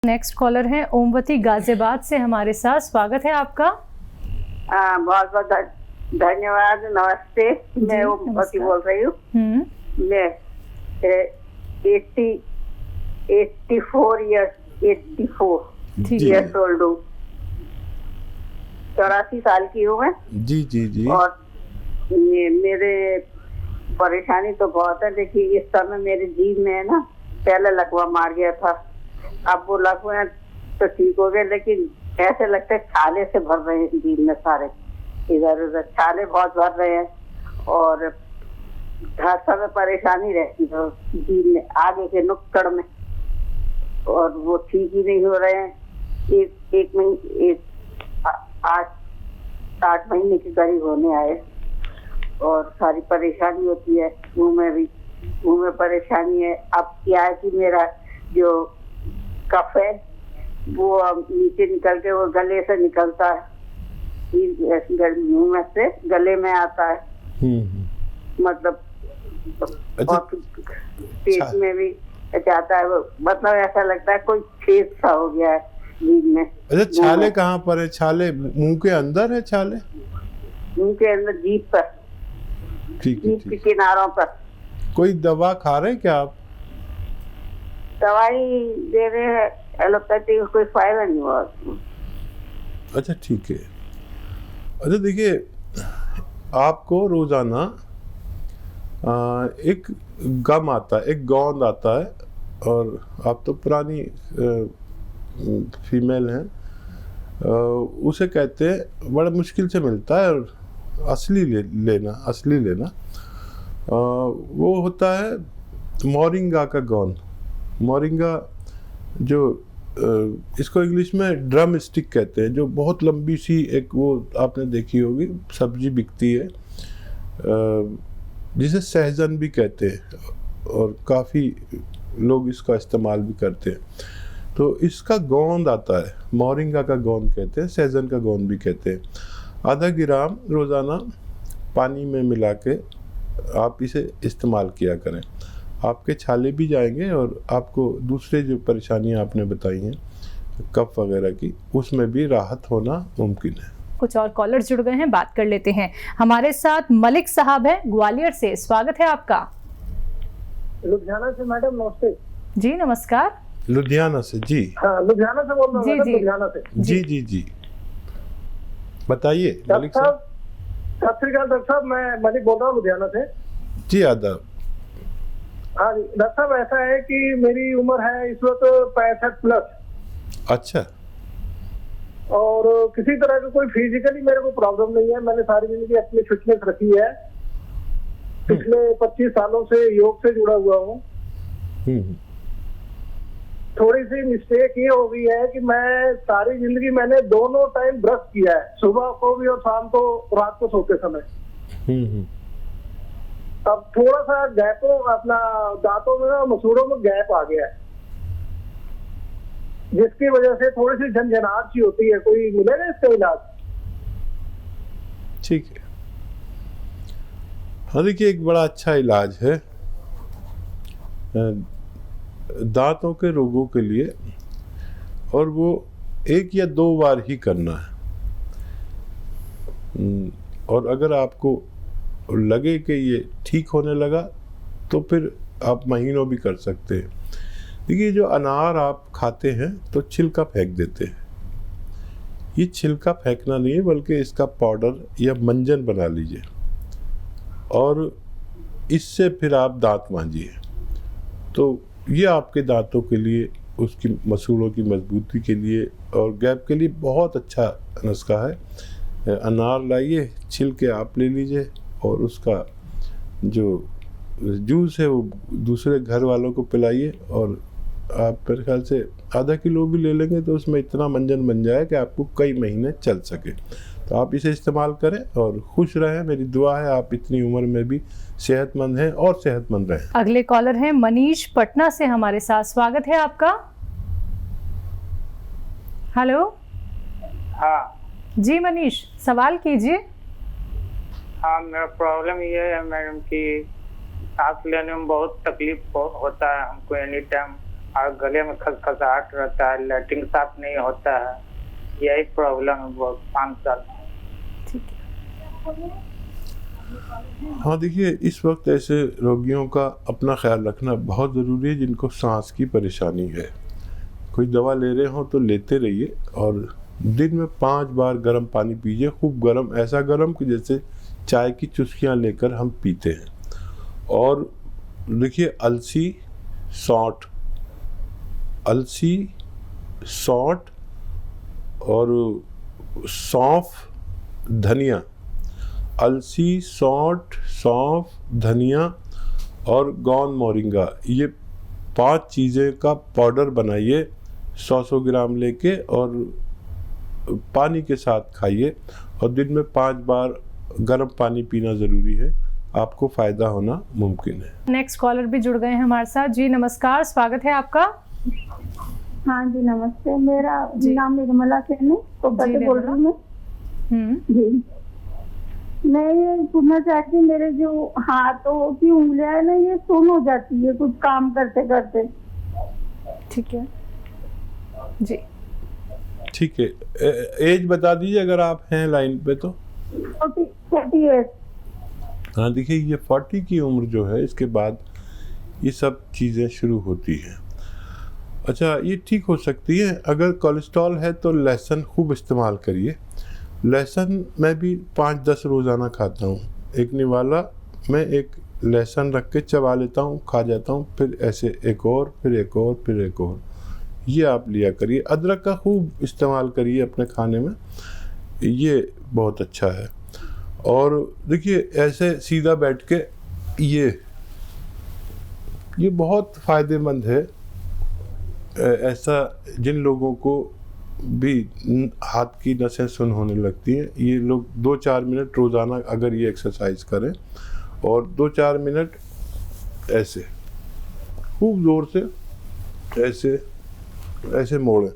Next collar हैं ओमवती गाजियाबाद से हमारे साथ, स्वागत है आपका। बहुत बहुत धन्यवाद। नमस्ते, मैं ओमवती बोल रही हूँ। मैं 84 ईयर्स ओल्ड हूँ। 84 साल की हूँ मैं। जी जी जी। और ये मेरे परेशानी तो बहुत है। देखिए, इस समय मेरे जीभ में है ना, पहले लकवा मार गया था, अब वो लकवा तो ठीक हो गए, लेकिन ऐसे लगता है छाले से भर रहे हैं जीभ में, सारे इधर उधर छाले बहुत भर रहे हैं और हर समय परेशानी रहती है जीभ में, आगे के नुक्कड़ में, और वो ठीक ही नहीं हो रहे हैं। एक 8 महीने के करीब होने आए और सारी परेशानी होती है। मुंह में परेशानी है। अब क्या है कि मेरा जो कफ है वो नीचे निकल के वो गले से निकलता है, मुंह में से गले में आता है, मतलब और पेट में भी जाता है। मतलब ऐसा लगता है कोई छेद सा हो गया है जीभ में। अच्छा, छाले कहाँ पर है? छाले मुंह के अंदर है? छाले मुंह के अंदर, जीभ पर, जीभ के किनारों पर। कोई दवा खा रहे हैं क्या आप? दवाई दे रहे हैं एलोपैथी, कोई फायदा नहीं हुआ उसमें। अच्छा ठीक है। अच्छा देखिए, आपको रोजाना एक गम आता है, एक गोंद आता है, और आप तो पुरानी फीमेल हैं, उसे कहते हैं, बड़ा मुश्किल से मिलता है, और असली लेना वो होता है मोरिंगा का गोंद। मोरिंगा जो इसको इंग्लिश में ड्रम स्टिक कहते हैं, जो बहुत लंबी सी एक, वो आपने देखी होगी, सब्जी बिकती है, जिसे सहजन भी कहते हैं, और काफ़ी लोग इसका इस्तेमाल भी करते हैं। तो इसका गोंद आता है, मोरिंगा का गोंद कहते हैं, सहजन का गोंद भी कहते हैं। आधा ग्राम रोज़ाना पानी में मिला के आप इसे इस्तेमाल किया करें। आपके छाले भी जाएंगे, और आपको दूसरे जो परेशानियां आपने बताई हैं कफ वगैरह की, उसमें भी राहत होना मुमकिन है। कुछ और कॉलर जुड़ गए हैं, बात कर लेते हैं। हमारे साथ मलिक साहब हैं ग्वालियर से, स्वागत है आपका। लुधियाना से मैडम, नमस्ते जी। नमस्कार। लुधियाना से? जी हाँ, लुधियाना से बोल रहा हूँ। लुधियाना से। जी जी जी, बताइए मलिक साहब। सत श्री अकाल डॉक्टर साहब, मैं मलिक बोल रहा हूँ लुधियाना से। जी आदाब। हाँ जी डॉक्टर साहब, ऐसा है कि मेरी उम्र है इस वक्त 65 प्लस। अच्छा। और किसी तरह की कोई फिजिकली मेरे को प्रॉब्लम नहीं है। मैंने सारी जिंदगी अपनी फिटनेस रखी है। पिछले 25 सालों से योग से जुड़ा हुआ हूँ। थोड़ी सी मिस्टेक ये हो गई है कि मैं सारी जिंदगी मैंने दोनों टाइम ब्रश किया है, सुबह को भी और शाम को, रात को सोते समय। अब थोड़ा सा गैपों, अपना दांतों में ना, मसूड़ों में गैप आ गया है, जिसकी वजह से थोड़ी सी झंझनाहट सी होती है। कोई मिलेगा इसका इलाज? ठीक है। हाँ देखिए, एक बड़ा अच्छा इलाज है दांतों के रोगों के लिए, और वो 1 या 2 बार ही करना है। और अगर आपको लगे कि ये ठीक होने लगा, तो फिर आप महीनों भी कर सकते हैं। देखिए, जो अनार आप खाते हैं तो छिलका फेंक देते हैं। ये छिलका फेंकना नहीं है, बल्कि इसका पाउडर या मंजन बना लीजिए, और इससे फिर आप दांत मांजिए। तो ये आपके दांतों के लिए, उसकी मसूड़ों की मजबूती के लिए और गैप के लिए बहुत अच्छा नुस्खा है। अनार लाइए, छिलके आप ले लीजिए, और उसका जो जूस है वो दूसरे घर वालों को पिलाइए, और आप मेरे ख्याल से आधा किलो भी ले लेंगे तो उसमें इतना मंजन बन जाए कि आपको कई महीने चल सके। तो आप इसे इस्तेमाल करें और खुश रहें। मेरी दुआ है आप इतनी उम्र में भी सेहतमंद हैं और सेहतमंद रहें। अगले कॉलर हैं मनीष पटना से हमारे साथ, स्वागत है आपका। हेलो। हाँ जी मनीष, सवाल कीजिए। हाँ, मेरा प्रॉब्लम ये है मैडम कि सांस लेने में बहुत तकलीफ होता है हमको। एनी टाइम और गले में खसखसाहट रहता है, लैट्रिन साफ नहीं होता है, यही प्रॉब्लम है बहुत 5 साल। ठीक है। हाँ देखिए, इस वक्त ऐसे रोगियों का अपना ख्याल रखना बहुत ज़रूरी है जिनको सांस की परेशानी है। कोई दवा ले रहे हो तो लेते रहिए और दिन में 5 बार गर्म पानी पीजिए, खूब गर्म, ऐसा गर्म कि जैसे चाय की चुस्कियाँ लेकर हम पीते हैं। और देखिए, अलसी सौंठ और सौंफ, धनिया, अलसी, सौंफ, धनिया और गोंद मोरिंगा, ये 5 चीज़ें का पाउडर बनाइए, 100 ग्राम लेके और पानी के साथ खाइए और दिन में 5 बार गर्म पानी पीना ज़रूरी है, आपको फ़ायदा होना मुमकिन है। नेक्स्ट कॉलर भी जुड़ गए हैं हमारे साथ। जी नमस्कार, स्वागत है आपका। हाँ जी नमस्ते, मेरा जी। नाम निर्मला सेन है, कोपा से बोल रही हूँ मैं। जी, मैं ये पूछना चाहती हूँ, मेरे जो हाथों की उंगलियां है ना, ये सुन्न हो जाती है कुछ काम करते करते। ठीक है जी। ठीक है, एज बता दीजिए अगर आप हैं लाइन पे तो। 48। हाँ देखिए, ये 40 की उम्र जो है, इसके बाद ये सब चीज़ें शुरू होती हैं। अच्छा, ये ठीक हो सकती है। अगर कोलेस्ट्रॉल है तो लहसुन खूब इस्तेमाल करिए। लहसुन मैं भी 5-10 रोज़ाना खाता हूँ। एक निवाला मैं एक लहसुन रख के चबा लेता हूँ, खा जाता हूँ, फिर ऐसे एक और, फिर एक और, फिर एक और, ये आप लिया करिए। अदरक का खूब इस्तेमाल करिए अपने खाने में, ये बहुत अच्छा है। और देखिए, ऐसे सीधा बैठ के ये बहुत फ़ायदेमंद है। ऐसा जिन लोगों को भी हाथ की नसें सुन्न होने लगती हैं, ये लोग 2-4 मिनट रोज़ाना अगर ये एक्सरसाइज करें और 2-4 मिनट ऐसे खूब ज़ोर से ऐसे मोड़ें,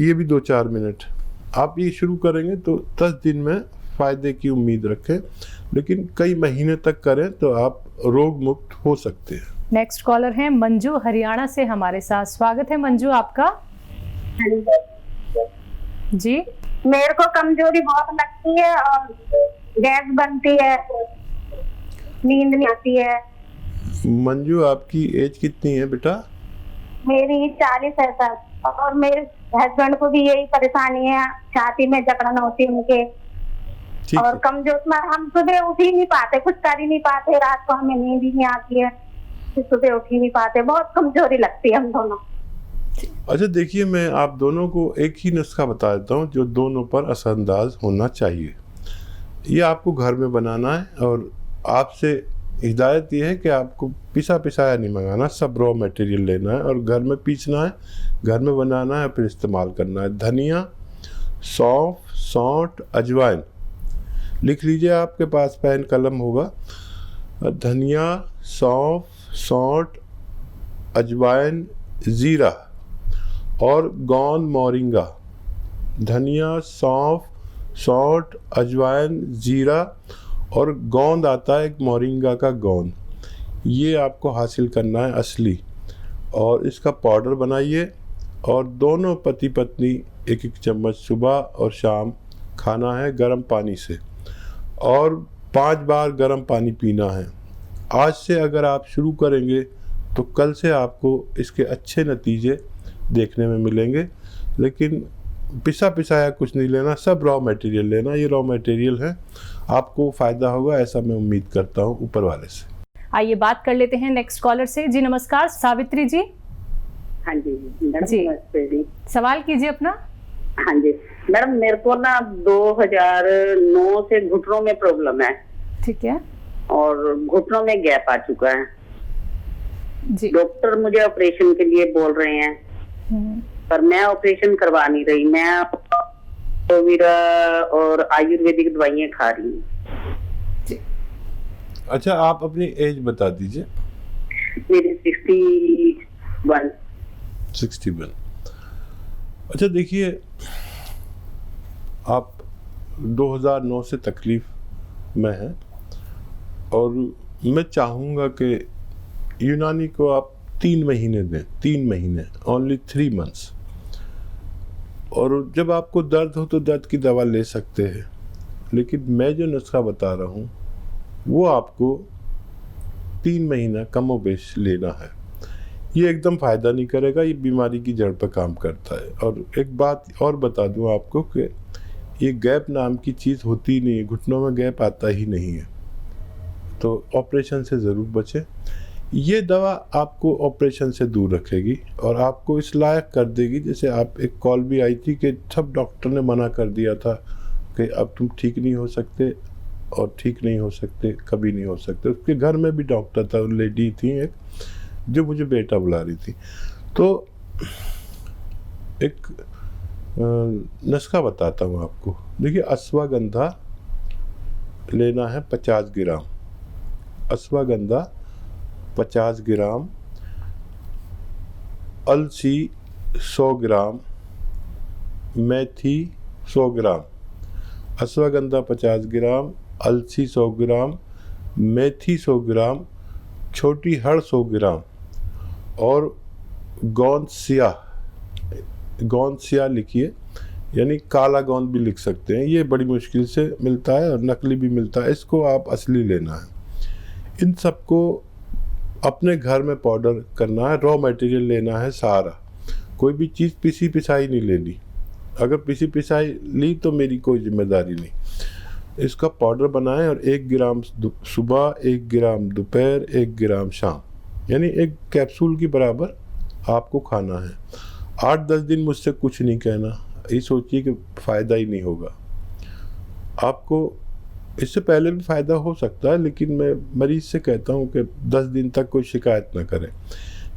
ये भी 2-4 मिनट आप ये शुरू करेंगे तो 10 दिन में फ़ायदे की उम्मीद रखें, लेकिन कई महीने तक करें तो आप रोग मुक्त हो सकते हैं। नेक्स्ट कॉलर हैं मंजू, हरियाणा से हमारे साथ। स्वागत है मंजू आपका। जी, मेरे को कमजोरी बहुत लगती है और गैस बनती है, नींद नहीं आती है। मंजू, आपकी एज कितनी है बेटा? मेरी 40 है सर, और मेरे हस्बैंड को भी यही परेशानी है, छाती में जकड़न होती है उनके। ठीक और है। कमजोर में हम सुबह उठ ही नहीं पाते, कुछ कर ही नहीं पाते, रात को हमें नींद ही नहीं आती है, फिर सुबह उठ ही नहीं पाते, बहुत कमजोरी लगती है हम दोनों। अच्छा देखिए, मैं आप दोनों को एक ही नुस्खा बता देता हूँ जो दोनों पर असरअंदाज होना चाहिए। ये आपको घर में बनाना है और आपसे हिदायत ये है कि आपको पिसा पिसाया नहीं मंगाना, सब रॉ मटेरियल लेना है और घर में पीसना है, घर में बनाना है, फिर इस्तेमाल करना है। धनिया, सौंफ, सौंठ, अजवाइन, लिख लीजिए, आपके पास पेन कलम होगा। धनिया, सौंफ, सौंठ, अजवाइन, ज़ीरा और गोंद मोरिंगा। धनिया, सौंफ, सौंठ, अजवाइन, ज़ीरा और गोंद आता है एक मोरिंगा का गोंद, ये आपको हासिल करना है असली, और इसका पाउडर बनाइए और दोनों पति पत्नी 1-1 चम्मच सुबह और शाम खाना है गर्म पानी से, और 5 बार गर्म पानी पीना है। आज से अगर आप शुरू करेंगे तो कल से आपको इसके अच्छे नतीजे देखने में मिलेंगे। लेकिन पिसा पिसाया कुछ नहीं लेना, सब रॉ मटेरियल लेना, ये रॉ मटेरियल है, आपको फ़ायदा होगा, ऐसा मैं उम्मीद करता हूँ ऊपर वाले से। आइए बात कर लेते हैं नेक्स्ट कॉलर से। जी नमस्कार, सावित्री जी। हाँ जी मैडम, जी। नमस्ते जी। सवाल कीजिए अपना। हाँ जी मैडम, मेरे को ना 2009 से घुटनों में प्रॉब्लम है ठीक है और घुटनों में गैप आ चुका है। जी। डॉक्टर मुझे ऑपरेशन के लिए बोल रहे हैं, पर मैं ऑपरेशन करवा नहीं रही, मैं कोविरा और आयुर्वेदिक दवाइयाँ खा रही हूँ। अच्छा, आप अपनी एज बता दीजिए। मेरी 61। 61। अच्छा देखिए, आप 2009 से तकलीफ में हैं और मैं चाहूँगा कि यूनानी को आप 3 महीने दें, 3 महीने, ओनली 3 months। और जब आपको दर्द हो तो दर्द की दवा ले सकते हैं, लेकिन मैं जो नुस्खा बता रहा हूँ वो आपको 3 महीना कमोबेश लेना है। ये एकदम फ़ायदा नहीं करेगा, ये बीमारी की जड़ पर काम करता है। और एक बात और बता दूं आपको कि ये गैप नाम की चीज़ होती ही नहीं है, घुटनों में गैप आता ही नहीं है, तो ऑपरेशन से ज़रूर बचें। ये दवा आपको ऑपरेशन से दूर रखेगी और आपको इस लायक कर देगी। जैसे आप एक कॉल भी आई थी कि सब डॉक्टर ने मना कर दिया था कि अब तुम ठीक नहीं हो सकते, और ठीक नहीं हो सकते, कभी नहीं हो सकते। उसके घर में भी डॉक्टर था, लेडी थी एक, जो मुझे बेटा बुला रही थी। तो एक नुस्खा बताता हूँ आपको। देखिए, अश्वगंधा लेना है 50 ग्राम, अश्वगंधा 50 ग्राम, अलसी 100 ग्राम, मेथी 100 ग्राम। अश्वगंधा 50 ग्राम, अलसी 100 ग्राम, मेथी 100 ग्राम, छोटी हड़ 100 ग्राम और गोंद स्याह लिखिए, यानी काला गोंद भी लिख सकते हैं। ये बड़ी मुश्किल से मिलता है और नकली भी मिलता है, इसको आप असली लेना है। इन सबको अपने घर में पाउडर करना है, रॉ मटेरियल लेना है सारा। कोई भी चीज़ पिसी पिसाई नहीं लेनी, अगर पिसी पिसाई ली तो मेरी कोई जिम्मेदारी नहीं। इसका पाउडर बनाएं और 1 ग्राम सुबह, 1 ग्राम दोपहर, 1 ग्राम शाम, यानी एक कैप्सूल की बराबर आपको खाना है। 8-10 दिन मुझसे कुछ नहीं कहना, ये सोचिए कि फ़ायदा ही नहीं होगा। आपको इससे पहले भी फ़ायदा हो सकता है, लेकिन मैं मरीज़ से कहता हूँ कि 10 दिन तक कोई शिकायत ना करें।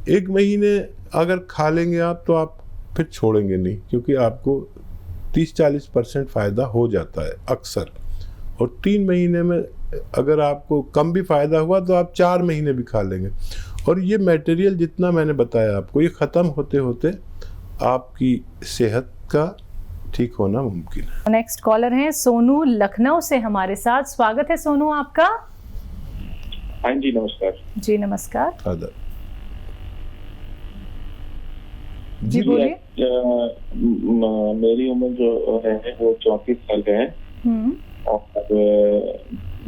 1 महीने अगर खा लेंगे आप तो आप फिर छोड़ेंगे नहीं, क्योंकि आपको 30-40% फ़ायदा हो जाता है अक्सर। और 3 महीने में अगर आपको कम भी फ़ायदा हुआ तो आप 4 महीने भी खा लेंगे। और ये मटेरियल जितना मैंने बताया आपको, ये ख़त्म होते होते आपकी सेहत का ठीक होना मुमकिन है। नेक्स्ट कॉलर हैं सोनू लखनऊ से हमारे साथ। स्वागत है सोनू आपका। हाँ जी, नमस्कार। जी नमस्कार। आदर जी बोलिए। मेरी उम्र जो है वो 34 साल है और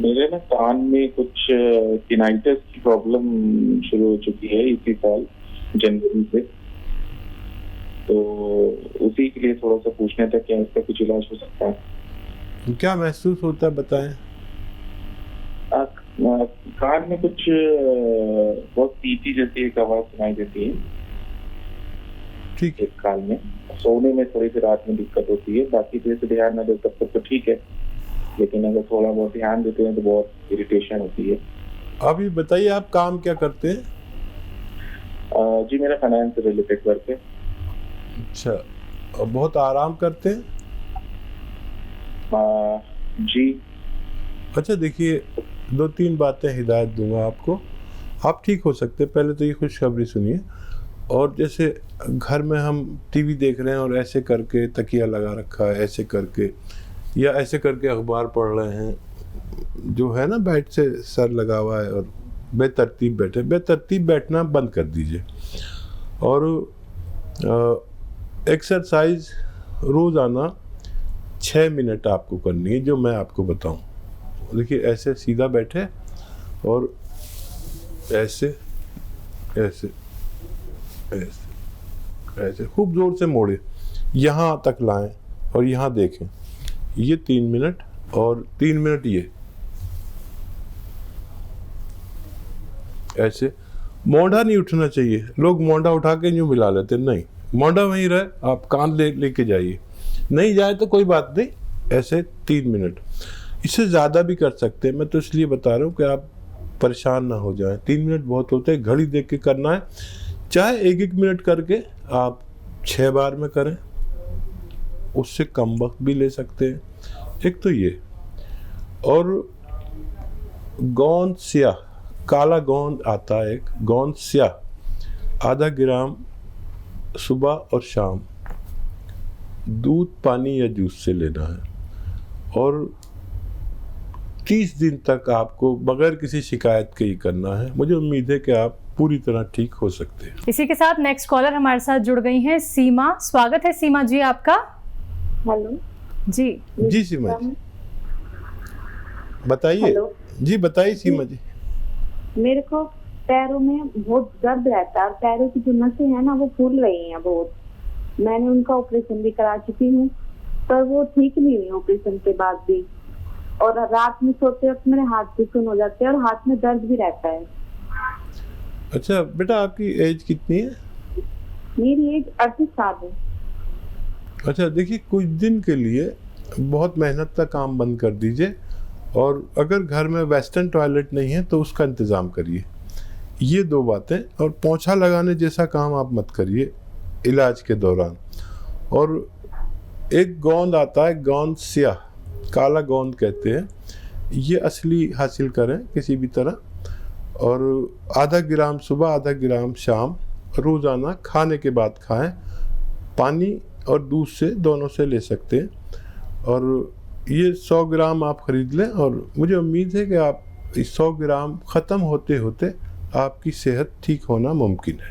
मेरे ना कान में कुछ टिनाइटस की प्रॉब्लम शुरू हो चुकी है इसी साल जनवरी से, तो उसी के लिए थोड़ा सा पूछना था क्या इसका कुछ इलाज हो सकता है? क्या महसूस होता है बताएं? कान में कुछ बहुत तीती जैसी एक आवाज सुनाई देती है। ठीक है। कान में सोने में थोड़ी सी रात में दिक्कत होती है, बाकी तो ध्यान न दे तब तक तो ठीक है, लेकिन अगर थोड़ा बहुत ध्यान देते हैं तो बहुत इरिटेशन होती है। अभी बताइए, आप काम क्या करते हैं? जी मेरा फाइनेंस से रिलेटेड वर्क है। अच्छा, और बहुत आराम करते हैं? जी। अच्छा, देखिए 2-3 बातें हिदायत दूंगा आपको, आप ठीक हो सकते हैं। पहले तो ये खुशखबरी सुनिए। और जैसे घर में हम टीवी देख रहे हैं और ऐसे करके तकिया लगा रखा है, ऐसे करके या ऐसे करके अखबार पढ़ रहे हैं, जो है ना बेड से सर लगा हुआ है और बेतरतीब बैठे, बेतरतीब बैठना बंद कर दीजिए। और एक्सरसाइज रोज़ाना 6 मिनट आपको करनी है, जो मैं आपको बताऊं। देखिए, ऐसे सीधा बैठे और ऐसे ऐसे ऐसे ऐसे खूब जोर से मोड़े, यहाँ तक लाएं और यहाँ देखें। ये 3 मिनट और 3 मिनट ये ऐसे। मोंढा नहीं उठना चाहिए, लोग मोंढा उठा के यूँ मिला लेते, नहीं, मोंढा वहीं रहे, आप कान लेके जाइए, नहीं जाए तो कोई बात नहीं, ऐसे 3 मिनट। इससे ज़्यादा भी कर सकते हैं, मैं तो इसलिए बता रहा हूँ कि आप परेशान ना हो जाएं। 3 मिनट बहुत होते हैं, घड़ी देख के करना है, चाहे 1-1 मिनट करके आप 6 बार में करें, उससे कम वक्त भी ले सकते हैं। एक तो ये, और गोंद स्याह, काला गोंद आता है एक, गोंद स्याह 0.5 ग्राम सुबह और शाम दूध, पानी या जूस से लेना है। और 30 दिन तक आपको बगैर किसी शिकायत के ही करना है। मुझे उम्मीद है कि आप पूरी तरह ठीक हो सकते हैं। इसी के साथ नेक्स्ट कॉलर हमारे साथ जुड़ गई हैं सीमा। स्वागत है सीमा जी आपका। हेलो जी जी सीमा जी बताइए। जी बताइए सीमा जी। मेरे को पैरों में बहुत दर्द रहता है और पैरों की जो नसें हैं ना वो फूल रही हैं बहुत। मैंने उनका ऑपरेशन भी करा चुकी हूँ पर वो ठीक नहीं हुई ऑपरेशन के बाद भी। और रात में सोते वक्त मेरे हाथ भी सुन हो जाते हैं और हाथ में दर्द भी रहता है। अच्छा बेटा आपकी एज कितनी है? मेरी एज 38 साल है। अच्छा देखिए कुछ दिन के लिए बहुत मेहनत का काम बंद कर दीजिए और अगर घर में वेस्टर्न टॉयलेट नहीं है तो उसका इंतज़ाम करिए। ये 2 बातें। और पोंछा लगाने जैसा काम आप मत करिए इलाज के दौरान। और एक गोंद आता है, गोंद स्याह, काला गोंद कहते हैं, ये असली हासिल करें किसी भी तरह। और आधा ग्राम सुबह आधा ग्राम शाम रोज़ाना खाने के बाद खाएं। पानी और दूध से दोनों से ले सकते हैं। और ये 100 ग्राम आप ख़रीद लें और मुझे उम्मीद है कि आप इस 100 ग्राम ख़त्म होते होते आपकी सेहत ठीक होना मुमकिन है।